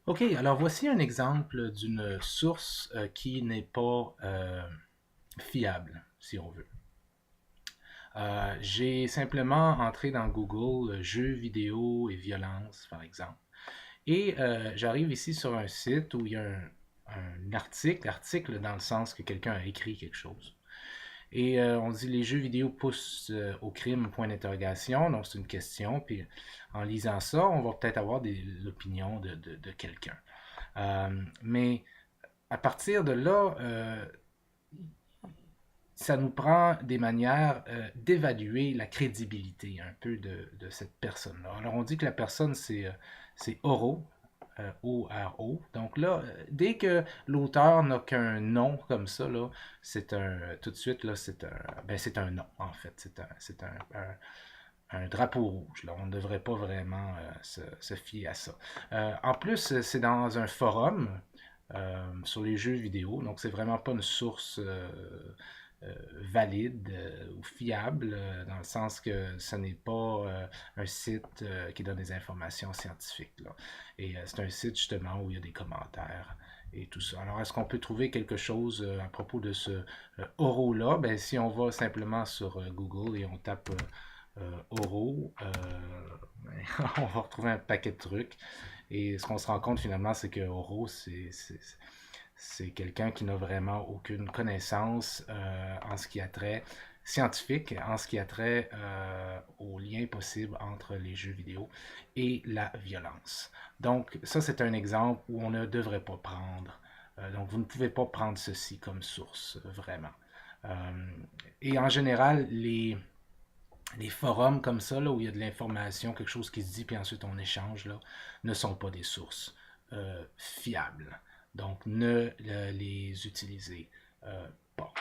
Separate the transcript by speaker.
Speaker 1: OK, alors voici un exemple d'une source qui n'est pas fiable, si on veut. J'ai simplement entré dans Google jeux vidéo et violence, par exemple. Et j'arrive ici sur un site où il y a un article dans le sens que quelqu'un a écrit quelque chose. Et on dit les jeux vidéo poussent au crime, point d'interrogation. Donc c'est une question. Puis en lisant ça, on va peut-être avoir l'opinion de quelqu'un. Mais à partir de là, ça nous prend des manières d'évaluer la crédibilité un peu de cette personne-là. Alors on dit que la personne, c'est Oro, O-R-O. Donc là, dès que l'auteur n'a qu'un nom comme ça, là, c'est tout de suite, là, c'est un nom, en fait. Un drapeau rouge. Là. On ne devrait pas vraiment se fier à ça. En plus, c'est dans un forum sur les jeux vidéo, donc c'est vraiment pas une source valide ou fiable, dans le sens que ce n'est pas un site qui donne des informations scientifiques. Là. Et c'est un site justement où il y a des commentaires et tout ça. Alors, est-ce qu'on peut trouver quelque chose à propos de ce Oro-là? Ben, si on va simplement sur Google et on tape Oro, on va retrouver un paquet de trucs. Et ce qu'on se rend compte finalement, c'est que Oro, c'est quelqu'un qui n'a vraiment aucune connaissance en ce qui a trait scientifique, en ce qui a trait au lien possible entre les jeux vidéo et la violence. Donc ça, c'est un exemple où on ne devrait pas prendre. Donc vous ne pouvez pas prendre ceci comme source, vraiment. Euh, et en général, les forums comme ça, là, où il y a de l'information, quelque chose qui se dit, puis ensuite on échange, là, ne sont pas des sources fiables. Donc, ne les utilisez pas.